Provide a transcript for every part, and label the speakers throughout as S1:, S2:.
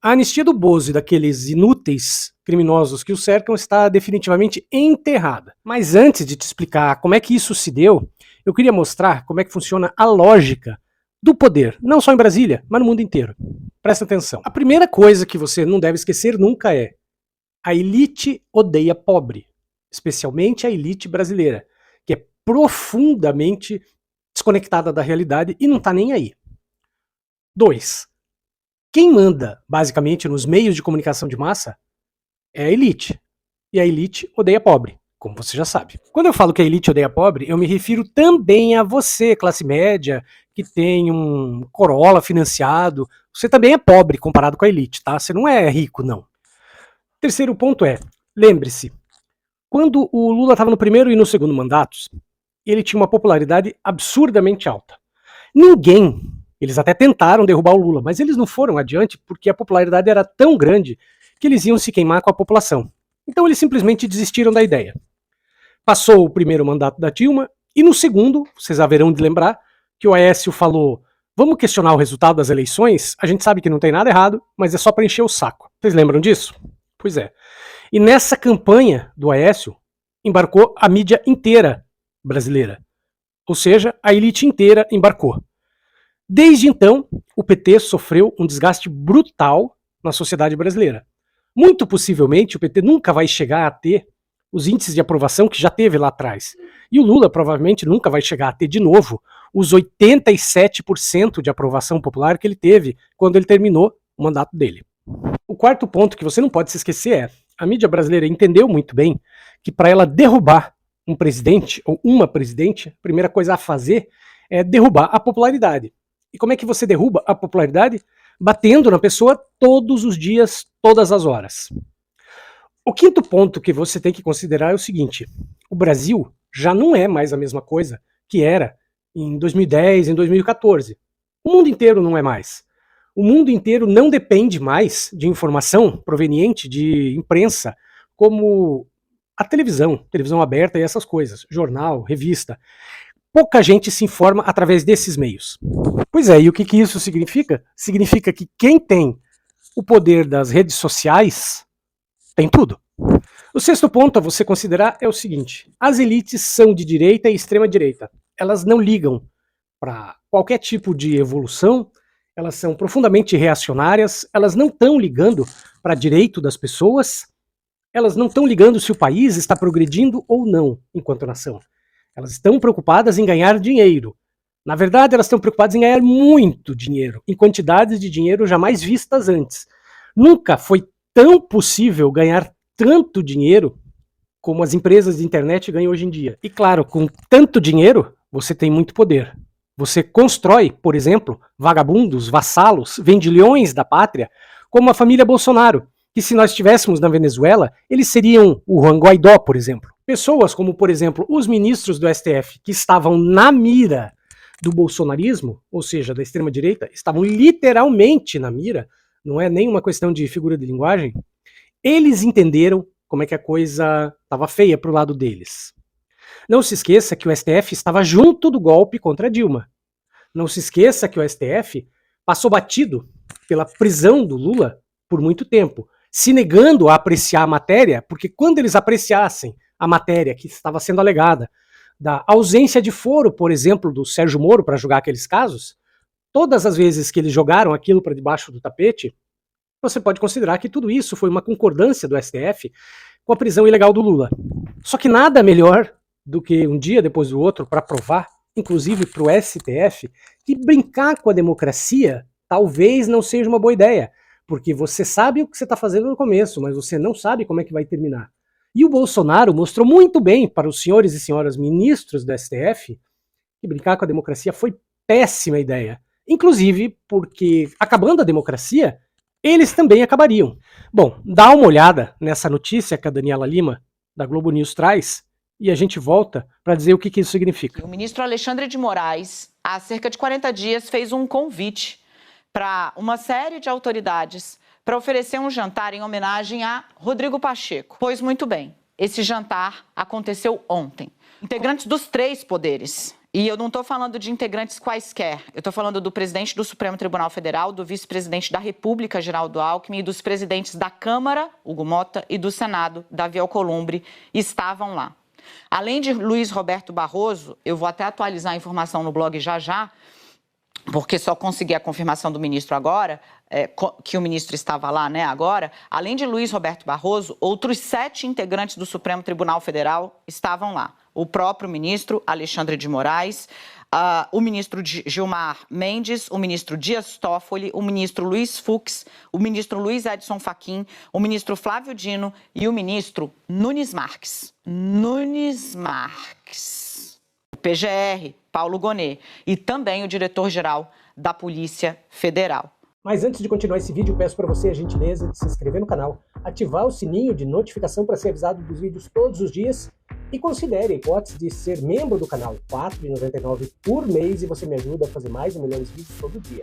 S1: A anistia do Bozo e daqueles inúteis criminosos que o cercam está definitivamente enterrada. Mas antes de te explicar como é que isso se deu, eu queria mostrar como é que funciona a lógica do poder, não só em Brasília, mas no mundo inteiro. Presta atenção. A primeira coisa que você não deve esquecer nunca é: a elite odeia pobre, especialmente a elite brasileira, que é profundamente desconectada da realidade e não tá nem aí. 2. Quem manda, basicamente, nos meios de comunicação de massa é a elite. E a elite odeia pobre, como você já sabe. Quando eu falo que a elite odeia pobre, eu me refiro também a você, classe média, que tem um Corolla financiado. Você também é pobre comparado com a elite, tá? Você não é rico, não. Terceiro ponto é, lembre-se, quando o Lula estava no primeiro e no segundo mandatos, ele tinha uma popularidade absurdamente alta. Eles até tentaram derrubar o Lula, mas eles não foram adiante porque a popularidade era tão grande que eles iam se queimar com a população. Então eles simplesmente desistiram da ideia. Passou o primeiro mandato da Dilma e no segundo, vocês haverão de lembrar, que o Aécio falou: vamos questionar o resultado das eleições? A gente sabe que não tem nada errado, mas é só para encher o saco. Vocês lembram disso? Pois é. E nessa campanha do Aécio, embarcou a mídia inteira brasileira. Ou seja, a elite inteira embarcou. Desde então, o PT sofreu um desgaste brutal na sociedade brasileira. Muito possivelmente, o PT nunca vai chegar a ter os índices de aprovação que já teve lá atrás. E o Lula provavelmente nunca vai chegar a ter de novo os 87% de aprovação popular que ele teve quando ele terminou o mandato dele. O quarto ponto que você não pode se esquecer é: a mídia brasileira entendeu muito bem que para ela derrubar um presidente ou uma presidente, a primeira coisa a fazer é derrubar a popularidade. E como é que você derruba a popularidade? Batendo na pessoa todos os dias, todas as horas. O quinto ponto que você tem que considerar é o seguinte: o Brasil já não é mais a mesma coisa que era em 2010, em 2014. O mundo inteiro não é mais. O mundo inteiro não depende mais de informação proveniente de imprensa como a televisão aberta e essas coisas, jornal, revista. Pouca gente se informa através desses meios. Pois é, e o que isso significa? Significa que quem tem o poder das redes sociais tem tudo. O sexto ponto a você considerar é o seguinte: as elites são de direita e extrema direita. Elas não ligam para qualquer tipo de evolução, elas são profundamente reacionárias, elas não estão ligando para direito das pessoas, elas não estão ligando se o país está progredindo ou não enquanto nação. Elas estão preocupadas em ganhar dinheiro. Na verdade, elas estão preocupadas em ganhar muito dinheiro, em quantidades de dinheiro jamais vistas antes. Nunca foi tão possível ganhar tanto dinheiro como as empresas de internet ganham hoje em dia. E claro, com tanto dinheiro, você tem muito poder. Você constrói, por exemplo, vagabundos, vassalos, vendilhões da pátria, como a família Bolsonaro, que se nós estivéssemos na Venezuela, eles seriam o Juan Guaidó, por exemplo. Pessoas como, por exemplo, os ministros do STF, que estavam na mira do bolsonarismo, ou seja, da extrema-direita, estavam literalmente na mira, não é nenhuma questão de figura de linguagem, eles entenderam como é que a coisa estava feia para o lado deles. Não se esqueça que o STF estava junto do golpe contra Dilma. Não se esqueça que o STF passou batido pela prisão do Lula por muito tempo, se negando a apreciar a matéria, porque quando eles apreciassem a matéria que estava sendo alegada, da ausência de foro, por exemplo, do Sérgio Moro para julgar aqueles casos, todas as vezes que eles jogaram aquilo para debaixo do tapete, você pode considerar que tudo isso foi uma concordância do STF com a prisão ilegal do Lula. Só que nada melhor do que um dia depois do outro para provar, inclusive para o STF, que brincar com a democracia talvez não seja uma boa ideia, porque você sabe o que você está fazendo no começo, mas você não sabe como é que vai terminar. E o Bolsonaro mostrou muito bem para os senhores e senhoras ministros do STF que brincar com a democracia foi péssima ideia. Inclusive porque, acabando a democracia, eles também acabariam. Bom, dá uma olhada nessa notícia que a Daniela Lima, da Globo News, traz, e a gente volta para dizer o que isso significa.
S2: O ministro Alexandre de Moraes, há cerca de 40 dias, fez um convite para uma série de autoridades para oferecer um jantar em homenagem a Rodrigo Pacheco. Pois muito bem, esse jantar aconteceu ontem. Integrantes dos três poderes E eu não estou falando de integrantes quaisquer, eu estou falando do presidente do Supremo Tribunal Federal, do vice-presidente da República, Geraldo Alckmin, e dos presidentes da Câmara, Hugo Mota, e do Senado, Davi Alcolumbre, estavam lá. Além de Luiz Roberto Barroso, eu vou até atualizar a informação no blog já, porque só consegui a confirmação do ministro agora, que o ministro estava lá, né, agora. Além de Luiz Roberto Barroso, outros 7 integrantes do Supremo Tribunal Federal estavam lá. O próprio ministro Alexandre de Moraes, o ministro Gilmar Mendes, o ministro Dias Toffoli, o ministro Luiz Fux, o ministro Luiz Edson Fachin, o ministro Flávio Dino e o ministro Nunes Marques. O PGR, Paulo Gonet, e também o diretor-geral da Polícia Federal.
S1: Mas antes de continuar esse vídeo, peço para você a gentileza de se inscrever no canal, ativar o sininho de notificação para ser avisado dos vídeos todos os dias e considere a hipótese de ser membro do canal, R$ 4,99 por mês, e você me ajuda a fazer mais e melhores vídeos todo dia.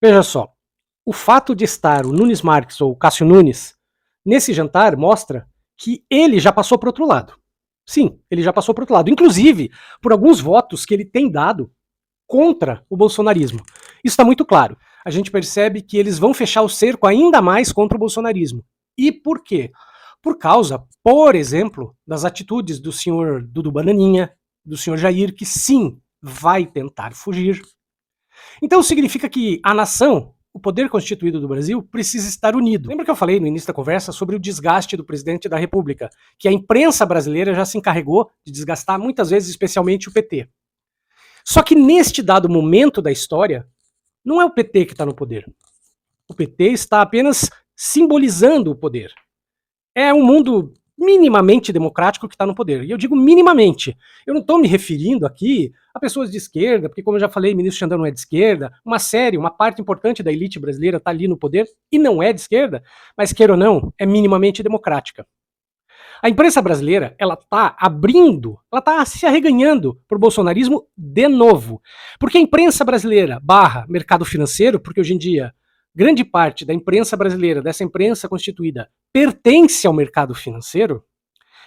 S1: Veja só, o fato de estar o Nunes Marques ou Cássio Nunes nesse jantar mostra que ele já passou para o outro lado. Sim, ele já passou para o outro lado, inclusive por alguns votos que ele tem dado contra o bolsonarismo. Isso está muito claro. A gente percebe que eles vão fechar o cerco ainda mais contra o bolsonarismo. E por quê? Por causa, por exemplo, das atitudes do senhor Dudu Bananinha, do senhor Jair, que sim, vai tentar fugir. Então significa que a nação, o poder constituído do Brasil, precisa estar unido. Lembra que eu falei no início da conversa sobre o desgaste do presidente da República, que a imprensa brasileira já se encarregou de desgastar muitas vezes, especialmente o PT. Só que neste dado momento da história, não é o PT que está no poder. O PT está apenas simbolizando o poder. É um mundo minimamente democrático que está no poder. E eu digo minimamente. Eu não estou me referindo aqui a pessoas de esquerda, porque como eu já falei, o ministro Xandão não é de esquerda, uma parte importante da elite brasileira está ali no poder e não é de esquerda, mas queira ou não, é minimamente democrática. A imprensa brasileira, ela está se arreganhando pro bolsonarismo de novo. Porque a imprensa brasileira / mercado financeiro, porque hoje em dia grande parte da imprensa brasileira, dessa imprensa constituída, pertence ao mercado financeiro,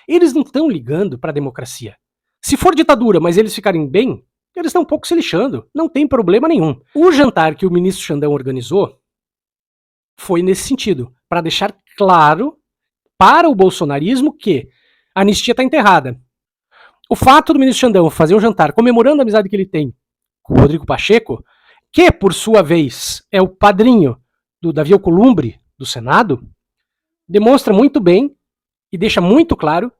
S1: eles não estão ligando para a democracia. Se for ditadura, mas eles ficarem bem, eles estão um pouco se lixando, não tem problema nenhum. O jantar que o ministro Xandão organizou foi nesse sentido, para deixar claro para o bolsonarismo que a anistia está enterrada. O fato do ministro Xandão fazer um jantar comemorando a amizade que ele tem com o Rodrigo Pacheco, que por sua vez é o padrinho do Davi Alcolumbre do Senado, demonstra muito bem e deixa muito claro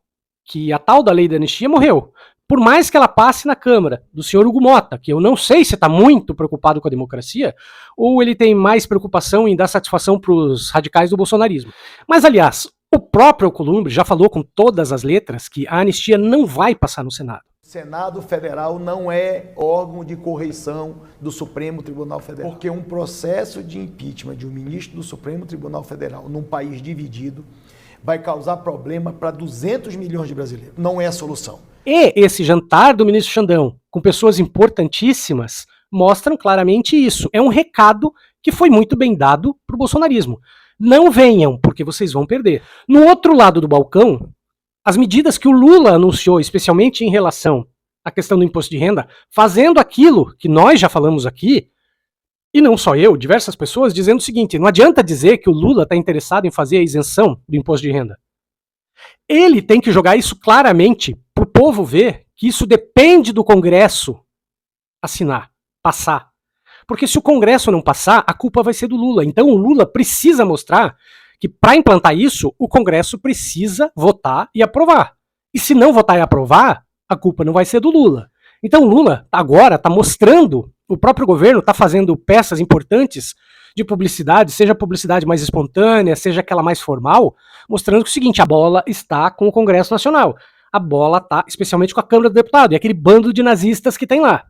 S1: que a tal da lei da anistia morreu. Por mais que ela passe na Câmara do senhor Hugo Mota, que eu não sei se está muito preocupado com a democracia, ou ele tem mais preocupação em dar satisfação para os radicais do bolsonarismo. Mas, aliás, o próprio Alcolumbre já falou com todas as letras que a anistia não vai passar no Senado.
S3: O Senado Federal não é órgão de correição do Supremo Tribunal Federal, porque um processo de impeachment de um ministro do Supremo Tribunal Federal num país dividido vai causar problema para 200 milhões de brasileiros. Não é a solução.
S1: E esse jantar do ministro Xandão, com pessoas importantíssimas, mostram claramente isso. É um recado que foi muito bem dado para o bolsonarismo. Não venham, porque vocês vão perder. No outro lado do balcão, as medidas que o Lula anunciou, especialmente em relação à questão do imposto de renda, fazendo aquilo que nós já falamos aqui, e não só eu, diversas pessoas, dizendo o seguinte: não adianta dizer que o Lula está interessado em fazer a isenção do imposto de renda. Ele tem que jogar isso claramente para o povo ver que isso depende do Congresso assinar, passar. Porque se o Congresso não passar, a culpa vai ser do Lula. Então o Lula precisa mostrar que para implantar isso, o Congresso precisa votar e aprovar. E se não votar e aprovar, a culpa não vai ser do Lula. Então o Lula agora está mostrando, o próprio governo está fazendo peças importantes de publicidade, seja a publicidade mais espontânea, seja aquela mais formal, mostrando que é o seguinte: a bola está com o Congresso Nacional. A bola está especialmente com a Câmara dos Deputados e aquele bando de nazistas que tem lá.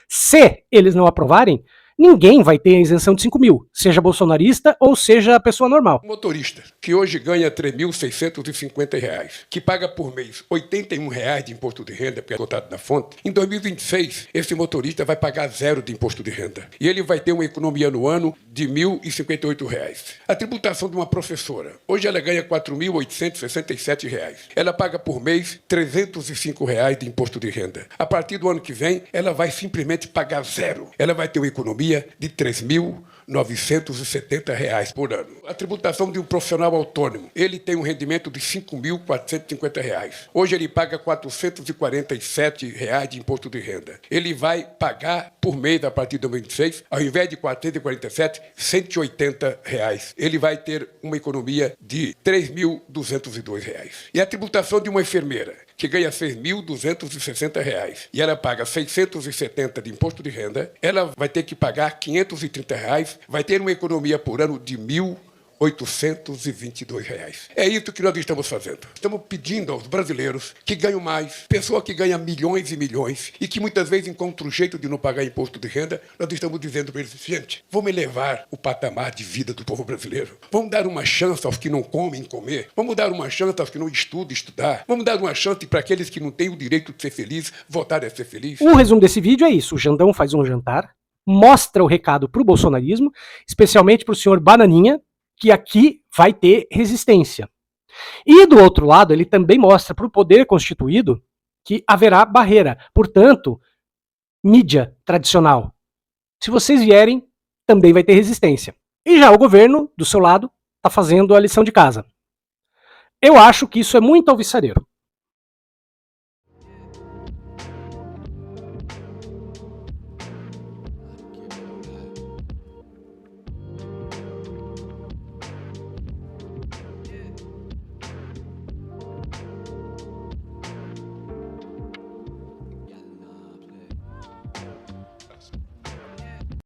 S1: Se eles não aprovarem, ninguém vai ter a isenção de 5 mil, seja bolsonarista ou seja pessoa normal.
S4: Um motorista que hoje ganha R$ 3.650, que paga por mês R$ 81 de imposto de renda, porque é cotado na fonte, em 2026, esse motorista vai pagar zero de imposto de renda. E ele vai ter uma economia no ano de R$ 1.058. A tributação de uma professora, hoje ela ganha R$ 4.867. Ela paga por mês R$ 305 de imposto de renda. A partir do ano que vem, ela vai simplesmente pagar zero. Ela vai ter uma economia de R$ 3.970 por ano. A tributação de um profissional autônomo, ele tem um rendimento de R$ 5.450. Hoje ele paga R$ 447 de imposto de renda. Ele vai pagar por mês, a partir de 2026, ao invés de 447, R$ 180. Ele vai ter uma economia de R$ 3.202. E a tributação de uma enfermeira, que ganha R$ 6.260 e ela paga R$ 670 de imposto de renda, ela vai ter que pagar R$ 530, vai ter uma economia por ano de R$ 1.822. É isso que nós estamos fazendo. Estamos pedindo aos brasileiros que ganham mais, pessoa que ganha milhões e milhões e que muitas vezes encontra um jeito de não pagar imposto de renda, nós estamos dizendo para eles, gente, vamos elevar o patamar de vida do povo brasileiro. Vamos dar uma chance aos que não comem comer. Vamos dar uma chance aos que não estudam estudar. Vamos dar uma chance para aqueles que não têm o direito de ser feliz, voltar a ser feliz.
S1: O resumo desse vídeo é isso. O Jandão faz um jantar, mostra o recado pro bolsonarismo, especialmente pro senhor Bananinha, que aqui vai ter resistência. E do outro lado, ele também mostra para o poder constituído que haverá barreira. Portanto, mídia tradicional, se vocês vierem, também vai ter resistência. E já o governo, do seu lado, está fazendo a lição de casa. Eu acho que isso é muito alvissareiro.